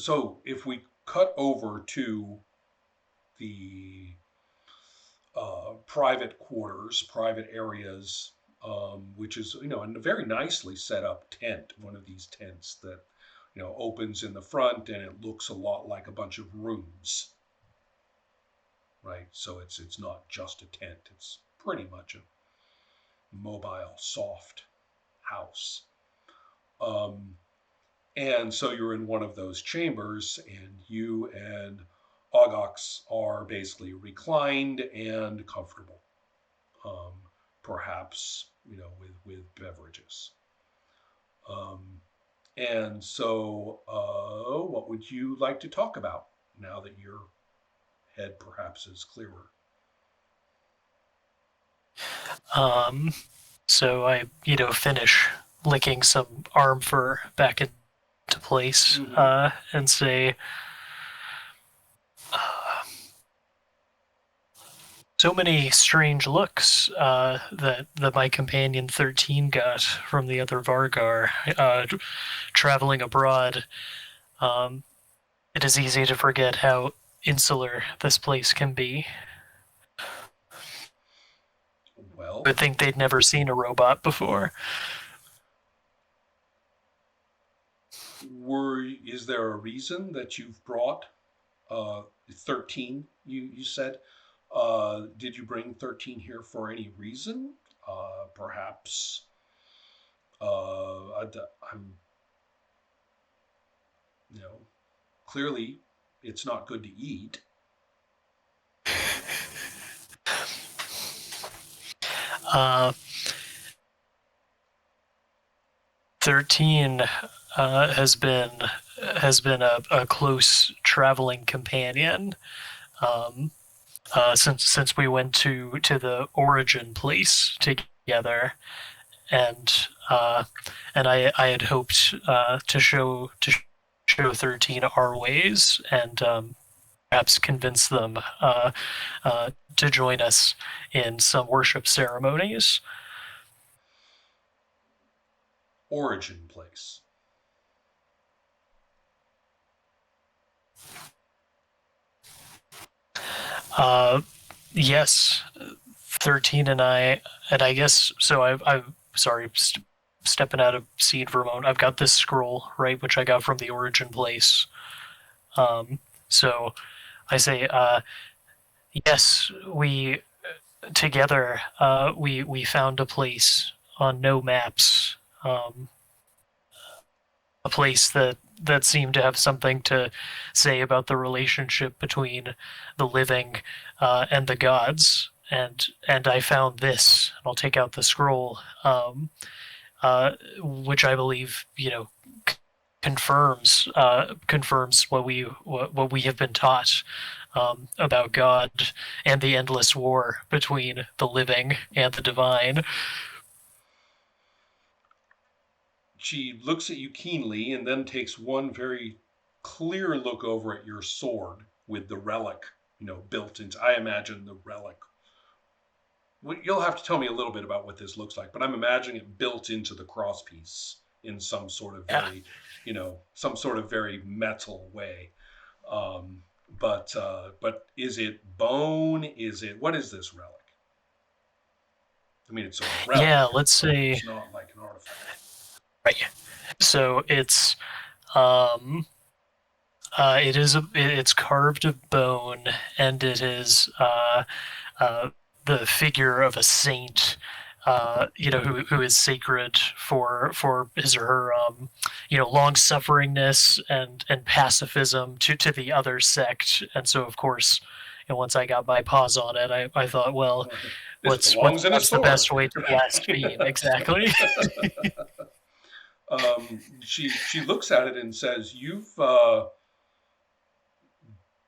So if we cut over to the private quarters, private areas, which is, in a very nicely set up tent, one of these tents that, opens in the front and it looks a lot like a bunch of rooms, right? So it's not just a tent; it's pretty much a mobile, soft house. Um, and so you're in one of those chambers, and you and Ogox are basically reclined and comfortable, um, perhaps with beverages. Um, and so, what would you like to talk about now that your head perhaps is clearer? Um, so I, finish licking some arm fur back into place, Mm-hmm. and say, so many strange looks that my companion 13 got from the other Vargar, traveling abroad. Um, it is easy to forget how insular this place can be. I Well, would think they'd never seen a robot before. is there a reason that you've brought 13? You said. Did you bring 13 here for any reason? Perhaps I'm, you know, clearly it's not good to eat. Uh, 13 has been a close traveling companion, um, since we went to the origin place together, and I had hoped to show 13 our ways, and perhaps convince them to join us in some worship ceremonies. Origin place. Uh, yes, 13 and I guess so. I've sorry, stepping out of seed for a moment. I've got this scroll, right, which I got from the origin place. So I say, yes, we together, we found a place on no maps, um, a place that seemed to have something to say about the relationship between the living and the gods. And I found this. I'll take out the scroll, which I believe confirms what we have been taught, about God and the endless war between the living and the divine. She looks at you keenly and then takes one very clear look over at your sword with the relic, built into. I imagine the relic. You'll have to tell me a little bit about what this looks like, but I'm imagining it built into the crosspiece in Yeah, some sort of very metal way. Um, but is it bone? Is it what is this relic? I mean, it's a relic, yeah. Let's but say it's not like an artifact. right. So um, it's carved of bone, and it is uh, the figure of a saint, who is sacred for his or her, long sufferingness and pacifism to the other sect. And so, of course, once I got my paws on it, I thought, well, This belongs in a what's the sword. best way to blaspheme? Exactly. She looks at it and says, "You've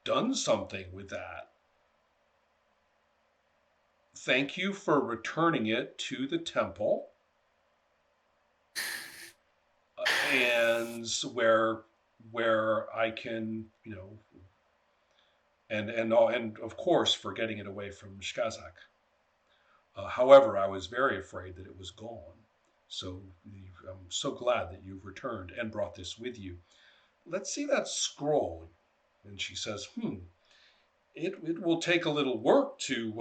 done something with that. Thank you for returning it to the temple, and where I can, and of course for getting it away from Shkazak. However, I was very afraid that it was gone. So I'm so glad that you've returned and brought this with you. let's see that scroll. And she says, it will take a little work to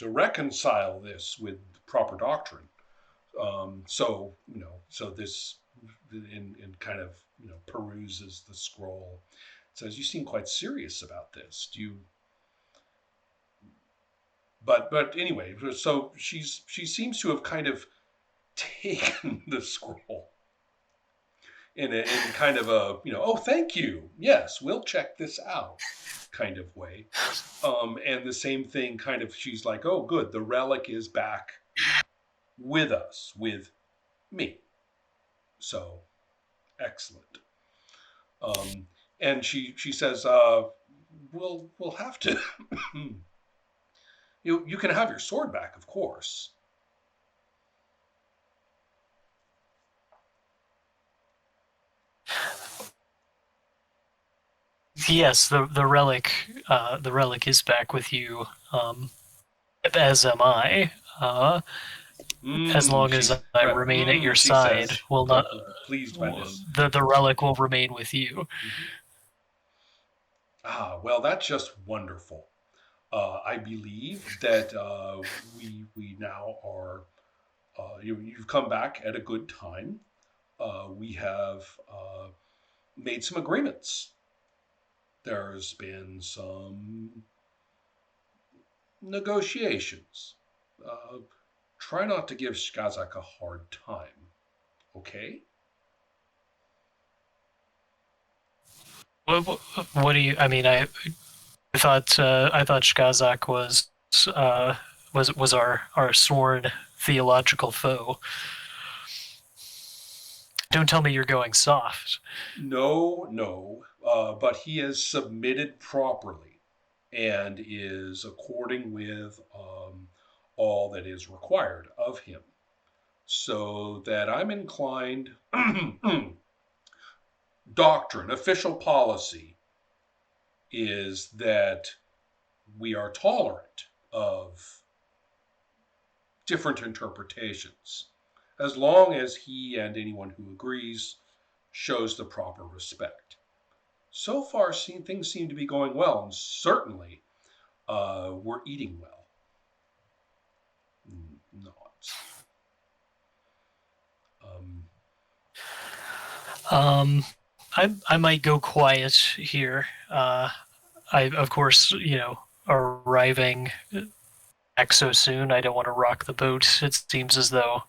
reconcile this with proper doctrine. So this in kind of peruses the scroll. It says, you seem quite serious about this. Do you? But anyway, so she seems to have kind of taken the scroll in kind of a oh, thank you, yes, we'll check this out kind of way. And the same thing, kind of, she's like, oh, good, the relic is back with us, with me. So excellent. And she says, we'll have to. You can have your sword back, of course. Yes, the relic is back with you, as am I. As long as She's I rather. remain at your She side, says, will not pleased by this. the relic will remain with you. Mm-hmm. Well, that's just wonderful. I believe that we now are. You've come back at a good time. We have made some agreements. There's been some negotiations. Uh, Try not to give Skazak a hard time, okay? What do you? I mean, I thought Shkazak uh, was our sworn theological foe. Don't tell me you're going soft. No, no, but he has submitted properly and is according with all that is required of him. So that I'm inclined, doctrine, official policy is that we are tolerant of different interpretations, as long as he and anyone who agrees shows the proper respect. So far, things seem to be going well, and certainly we're eating well. Not. Um, Um, I might go quiet here. I of course arriving back so soon. I don't want to rock the boat. It seems as though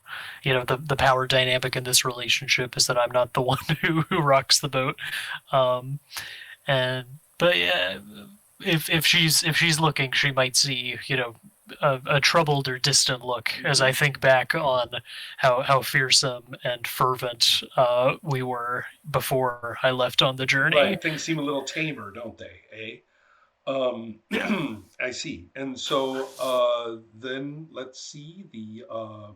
the power dynamic in this relationship is that I'm not the one who rocks the boat. Um, and but yeah, if she's looking, she might see a troubled or distant look as I mhm. think back on how fearsome and fervent we were before I left on the journey. Right, things seem a little tamer, don't they? Eh? I see. And so then let's see uh,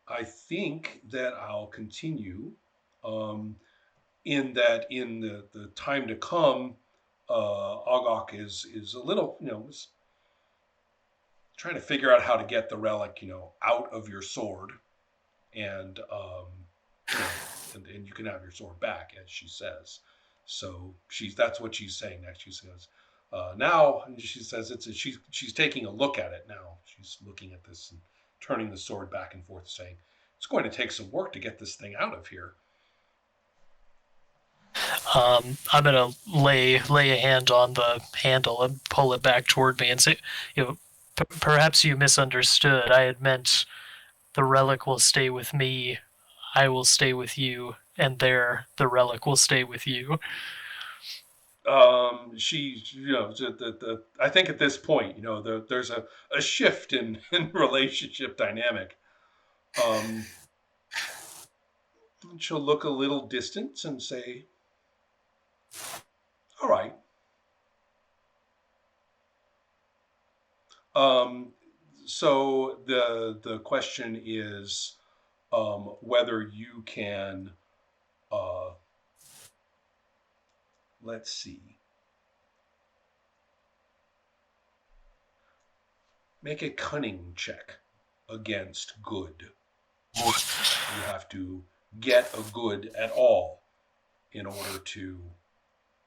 I think that I'll continue um, in that in the time to come, Ogok is a little, is trying to figure out how to get the relic, out of your sword, and you know, and you can have your sword back, as she says. So that's what she's saying next. She says, now, and she says she's taking a look at it now. She's looking at this and turning the sword back and forth, saying, it's going to take some work to get this thing out of here. I'm gonna lay a hand on the handle and pull it back toward me and say, perhaps you misunderstood. I had meant the relic will stay with me. I will stay with you, and there the relic will stay with you. She, I think at this point, there's a shift in relationship dynamic. Um, she'll look a little distant and say, all right. Um, so the question is whether you can, uh, let's see, make a cunning check against good. You have to get a good at all in order to.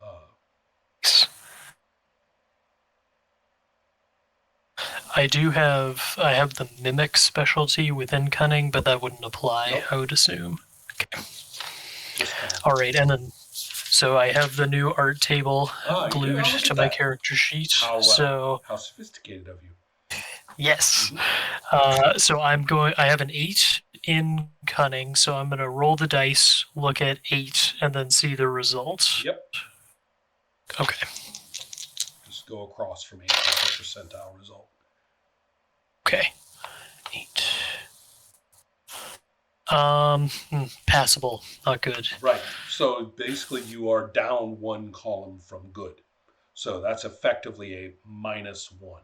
Uh, I have the mimic specialty within cunning, but that wouldn't apply, nope, I would assume. Okay. just cunning. All right, and then so I have the new art table You do. glued Oh, look to at my that. character sheet. How So how sophisticated of you. yes, Mm-hmm. so I'm going. I have an 8 in cunning, so I'm going to roll the dice, look at 8, and then see the result. Yep. Okay. Just go across from 8 as a percentile result. Okay. 8. Passable, not good. Right. So basically, you are down one column from good. So that's effectively a -1.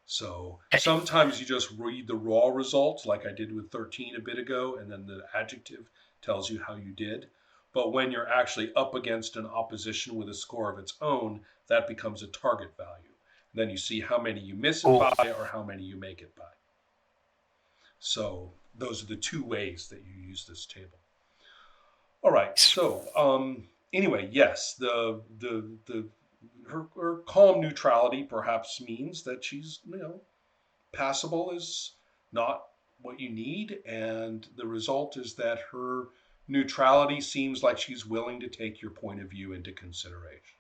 So Okay. sometimes you just read the raw results, like I did with 13 a bit ago, and then the adjective tells you how you did. But when you're actually up against an opposition with a score of its own, that becomes a target value. And then you see how many you miss it Cool. by or how many you make it by. So those are the two ways that you use this table. All right. So anyway, yes, her calm neutrality perhaps means that she's passable is not what you need, and the result is that her neutrality seems like she's willing to take your point of view into consideration.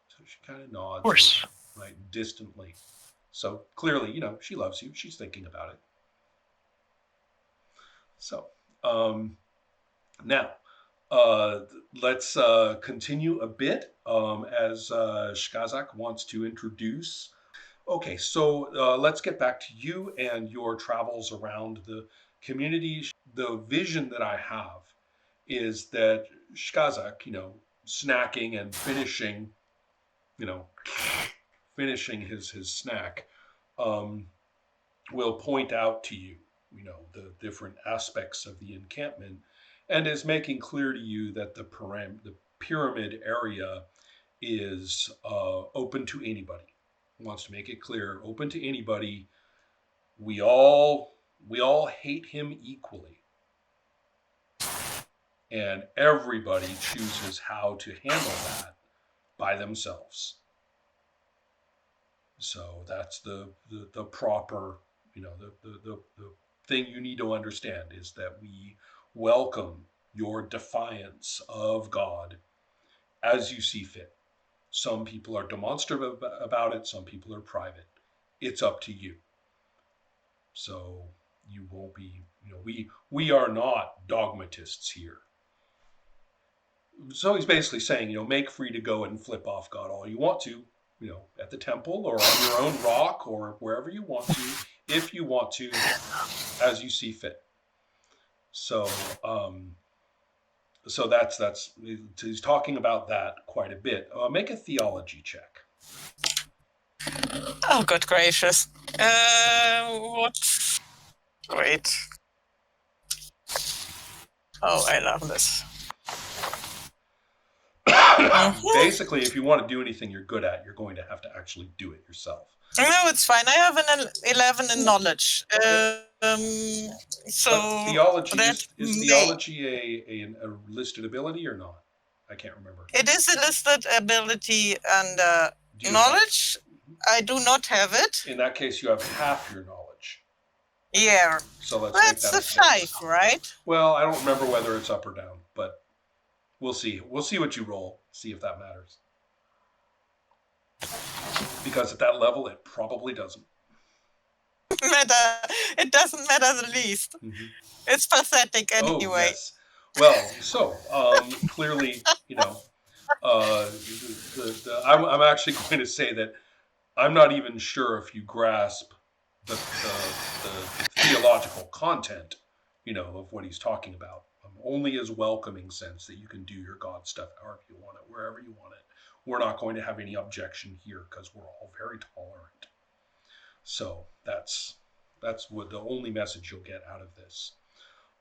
So she kind of Of nods, course. right, distantly. So clearly, she loves you. She's thinking about it. So now, let's continue a bit as Shkazak wants to introduce. Okay, so let's get back to you and your travels around the community. The vision that I have is that Shkazak, snacking and you know, finishing his snack, um, will point out to you, the different aspects of the encampment, and is making clear to you that the pyramid area is open to anybody. Wants to make it clear, open to anybody. We all hate him equally, and everybody chooses how to handle that by themselves. So that's the proper, the thing you need to understand is that we welcome your defiance of God as you see fit. Some people are demonstrative about it, some people are private. It's up to you. So you won't be, we are not dogmatists here. So he's basically saying, make free to go and flip off God all you want to, at the temple or on your own rock or wherever you want to, if you want to, as you see fit. So, so that's he's talking about that quite a bit. Make a theology check. Oh, good gracious! What? Great. Oh, I love this. Basically, if you want to do anything you're good at, you're going to have to actually do it yourself. No, it's fine. I have an 11 in knowledge. So but theology that is theology a listed ability or not? I can't remember. It is a listed ability and knowledge. I do not have it. In that case, you have half your knowledge. Yeah. So let's That's make that a 5, right? Well, I don't remember whether it's up or down, but we'll see. We'll see what you roll. See if that matters. Because at that level, it probably doesn't. It doesn't matter the least. Mm-hmm. It's pathetic anyway. Oh, yes. Well, so clearly, I'm actually going to say that I'm not even sure if you grasp the theological content, of what he's talking about. Only his welcoming sense that you can do your God stuff however you want it, wherever you want it. We're not going to have any objection here because we're all very tolerant. So that's what the only message you'll get out of this.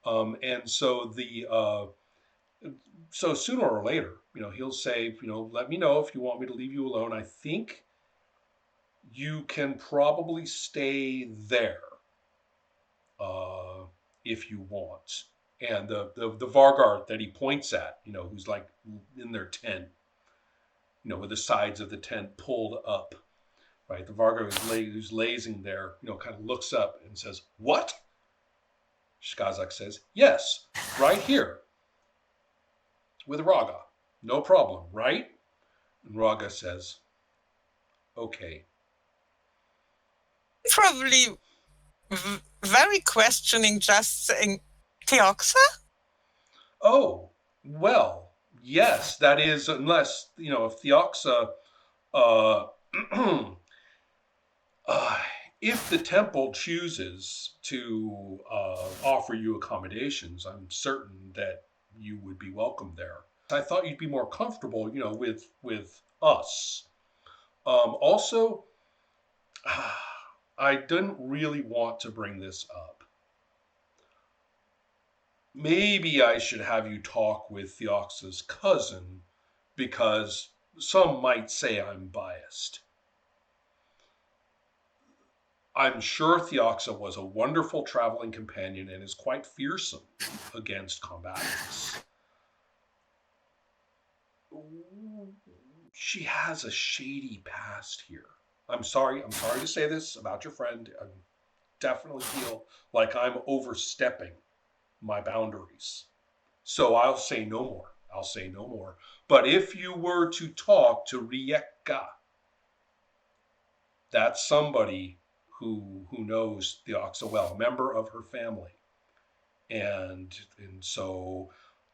And so so sooner or later, he'll say, let me know if you want me to leave you alone. I think you can probably stay there. if you want. And the Vargar that he points at, who's like in their tent, with the sides of the tent pulled up, right? The Vargar who's lazing there, kind of looks up and says, "What?" Shkazak says, "Yes, right here with Raga. No problem, right?" And Raga says, "Okay." Probably very questioning, just saying, Theoxxa? Oh, well, yes, that is, unless, if Theoxxa, uh, if the temple chooses to offer you accommodations, I'm certain that you would be welcome there. I thought you'd be more comfortable, with us. Also, I didn't really want to bring this up. Maybe I should have you talk with Theoxxa's cousin, because some might say I'm biased. I'm sure Theoxxa was a wonderful traveling companion and is quite fearsome against combatants. She has a shady past here. I'm sorry to say this about your friend. I definitely feel like I'm overstepping my boundaries. So I'll say no more. But if you were to talk to Rieka, that's somebody who knows Theoxxa well, a member of her family. And so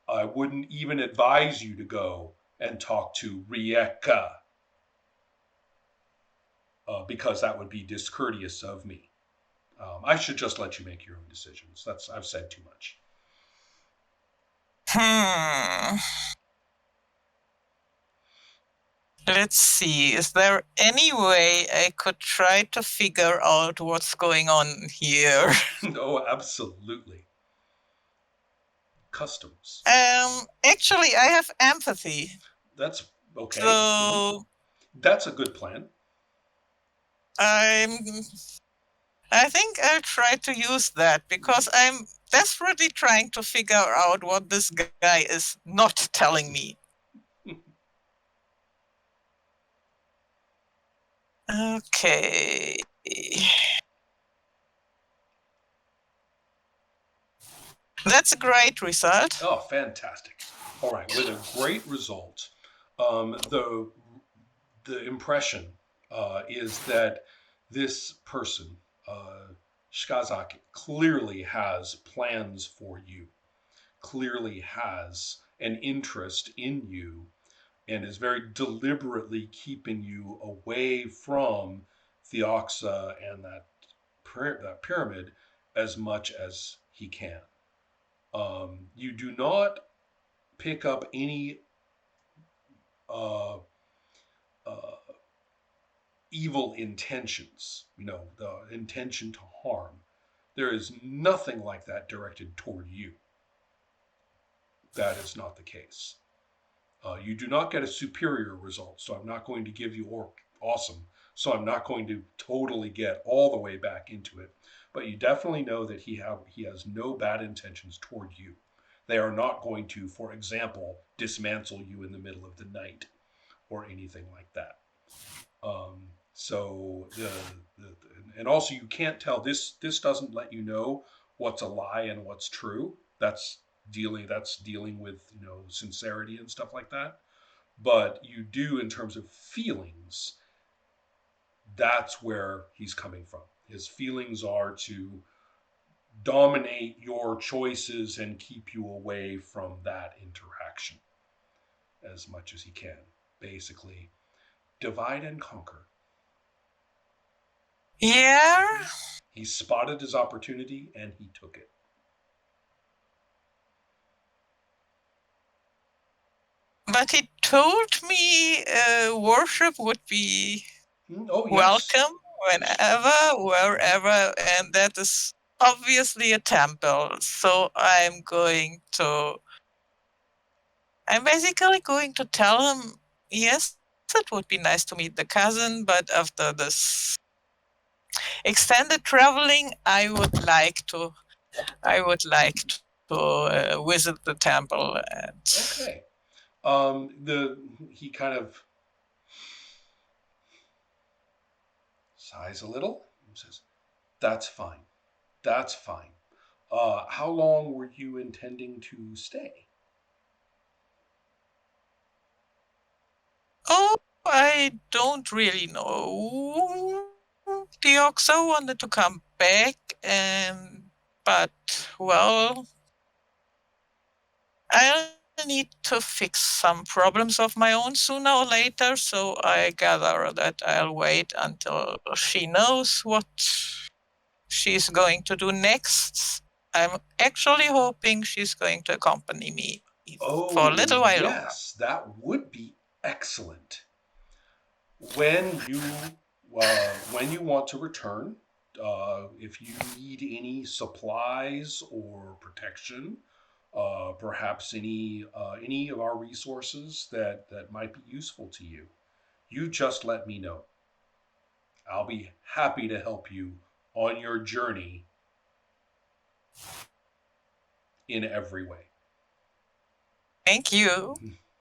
I wouldn't even advise you to go and talk to Rieka, because that would be discourteous of me. I should just let you make your own decisions. I've said too much. Let's see. Is there any way I could try to figure out what's going on here? Oh, absolutely. Customs. Actually, I have empathy. That's okay. So that's a good plan. I think I'll try to use that because I'm desperately trying to figure out what this guy is not telling me. Okay. That's a great result. Oh, fantastic. All right, with a great result, the impression is that this person, Shkazak, clearly has plans for you, clearly has an interest in you, and is very deliberately keeping you away from Theoxxa and that pyramid as much as he can. You do not pick up any uh, uh, evil intentions, the intention to harm. There is nothing like that directed toward you. That is not the case. You do not get a superior result, so I'm not going to give you awesome. So I'm not going to totally get all the way back into it. But you definitely know that he has no bad intentions toward you. They are not going to, for example, dismantle you in the middle of the night or anything like that. So and also you can't tell this. This doesn't let you know what's a lie and what's true. That's dealing with sincerity and stuff like that. But you do, in terms of feelings, that's where he's coming from. His feelings are to dominate your choices and keep you away from that interaction as much as he can. Basically, divide and conquer. Yeah. He spotted his opportunity and he took it. But he told me worship would be yes. welcome whenever, wherever, and that is obviously a temple. So I'm basically going to tell him, yes, it would be nice to meet the cousin, but after this extended traveling, I would like to I would like to visit the temple. And Okay. He kind of sighs a little and says, "That's fine. That's fine. How long were you intending to stay?" oh, I don't really know. Theoxxa wanted to come back, but well, I'll need to fix some problems of my own sooner or later, so I gather that I'll wait until she knows what she's going to do next. I'm actually hoping she's going to accompany me for a Oh, little while longer. yes, that would be excellent. When you want to return, if you need any supplies or protection, perhaps any of our resources that might be useful to you, you just let me know. I'll be happy to help you on your journey in every way. Thank you.